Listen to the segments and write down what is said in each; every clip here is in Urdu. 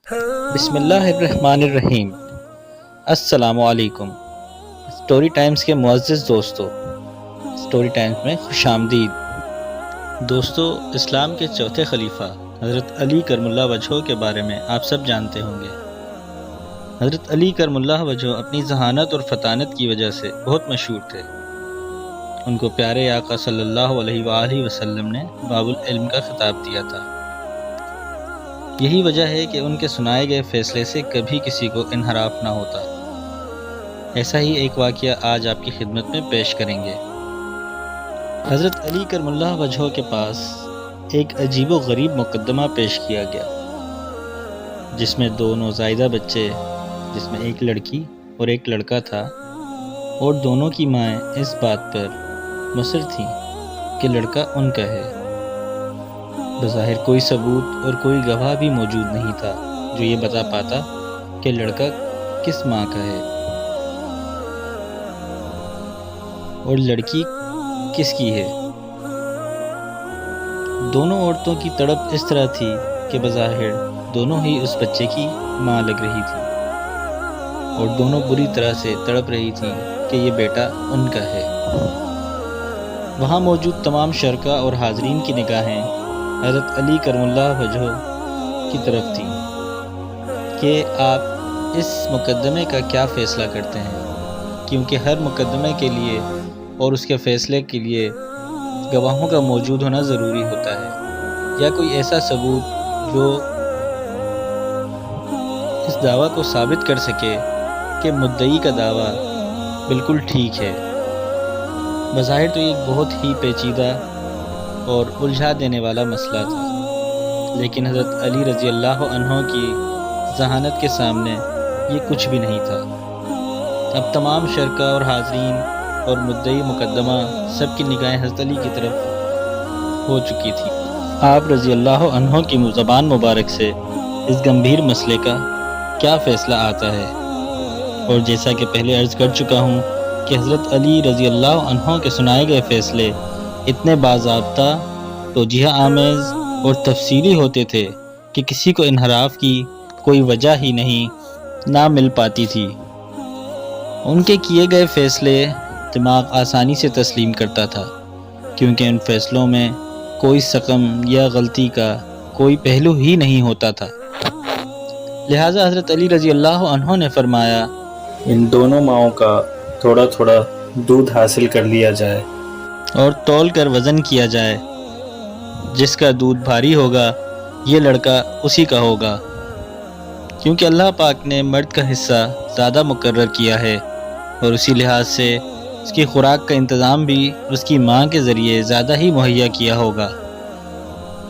بسم اللہ الرحمن الرحیم۔ السلام علیکم سٹوری ٹائمز کے معزز دوستو، سٹوری ٹائمز میں خوش آمدید۔ دوستو، اسلام کے چوتھے خلیفہ حضرت علی کرم اللہ وجہہ کے بارے میں آپ سب جانتے ہوں گے۔ حضرت علی کرم اللہ وجہہ اپنی ذہانت اور فطانت کی وجہ سے بہت مشہور تھے۔ ان کو پیارے آقا صلی اللہ علیہ وآلہ وسلم نے باب العلم کا خطاب دیا تھا۔ یہی وجہ ہے کہ ان کے سنائے گئے فیصلے سے کبھی کسی کو انحراف نہ ہوتا۔ ایسا ہی ایک واقعہ آج آپ کی خدمت میں پیش کریں گے۔ حضرت علی کرم اللہ وجہہ کے پاس ایک عجیب و غریب مقدمہ پیش کیا گیا، جس میں دو نوزائیدہ بچے، جس میں ایک لڑکی اور ایک لڑکا تھا، اور دونوں کی مائیں اس بات پر مصر تھیں کہ لڑکا ان کا ہے۔ بظاہر کوئی ثبوت اور کوئی گواہ بھی موجود نہیں تھا جو یہ بتا پاتا کہ لڑکا کس ماں کا ہے اور لڑکی کس کی ہے۔ دونوں عورتوں کی تڑپ اس طرح تھی کہ بظاہر دونوں ہی اس بچے کی ماں لگ رہی تھی، اور دونوں بری طرح سے تڑپ رہی تھیں کہ یہ بیٹا ان کا ہے۔ وہاں موجود تمام شرکاء اور حاضرین کی نگاہیں حضرت علی کرم اللہ وجہہ کی طرف تھیں کہ آپ اس مقدمے کا کیا فیصلہ کرتے ہیں، کیونکہ ہر مقدمے کے لیے اور اس کے فیصلے کے لیے گواہوں کا موجود ہونا ضروری ہوتا ہے، یا کوئی ایسا ثبوت جو اس دعویٰ کو ثابت کر سکے کہ مدعی کا دعویٰ بالکل ٹھیک ہے۔ بظاہر تو یہ بہت ہی پیچیدہ اور الجھا دینے والا مسئلہ تھا، لیکن حضرت علی رضی اللہ عنہ کی ذہانت کے سامنے یہ کچھ بھی نہیں تھا۔ اب تمام شرکاء اور حاضرین اور مدعی مقدمہ سب کی نگاہیں حضرت علی کی طرف ہو چکی تھی۔ آپ رضی اللہ عنہ کی زبان مبارک سے اس گمبھیر مسئلے کا کیا فیصلہ آتا ہے، اور جیسا کہ پہلے عرض کر چکا ہوں کہ حضرت علی رضی اللہ عنہ کے سنائے گئے فیصلے اتنے باضابطہ، توجیہ آمیز اور تفصیلی ہوتے تھے کہ کسی کو انحراف کی کوئی وجہ ہی نہ مل پاتی تھی۔ ان کے کیے گئے فیصلے دماغ آسانی سے تسلیم کرتا تھا، کیونکہ ان فیصلوں میں کوئی سقم یا غلطی کا کوئی پہلو ہی نہیں ہوتا تھا۔ لہٰذا حضرت علی رضی اللہ عنہ نے فرمایا، ان دونوں ماؤں کا تھوڑا تھوڑا دودھ حاصل کر لیا جائے اور تول کر وزن کیا جائے۔ جس کا دودھ بھاری ہوگا یہ لڑکا اسی کا ہوگا، کیونکہ اللہ پاک نے مرد کا حصہ زیادہ مقرر کیا ہے، اور اسی لحاظ سے اس کی خوراک کا انتظام بھی اس کی ماں کے ذریعے زیادہ ہی مہیا کیا ہوگا۔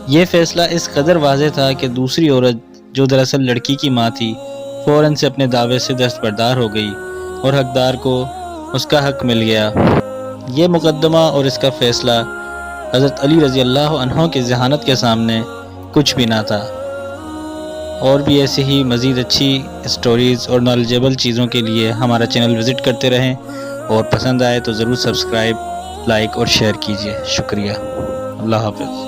یہ فیصلہ اس قدر واضح تھا کہ دوسری عورت جو دراصل لڑکی کی ماں تھی فوراً سے اپنے دعوے سے دستبردار ہو گئی، اور حقدار کو اس کا حق مل گیا۔ یہ مقدمہ اور اس کا فیصلہ حضرت علی رضی اللہ عنہ کی ذہانت کے سامنے کچھ بھی نہ تھا۔ اور بھی ایسی ہی مزید اچھی سٹوریز اور نالجیبل چیزوں کے لیے ہمارا چینل وزٹ کرتے رہیں، اور پسند آئے تو ضرور سبسکرائب، لائک اور شیئر کیجیے۔ شکریہ۔ اللہ حافظ۔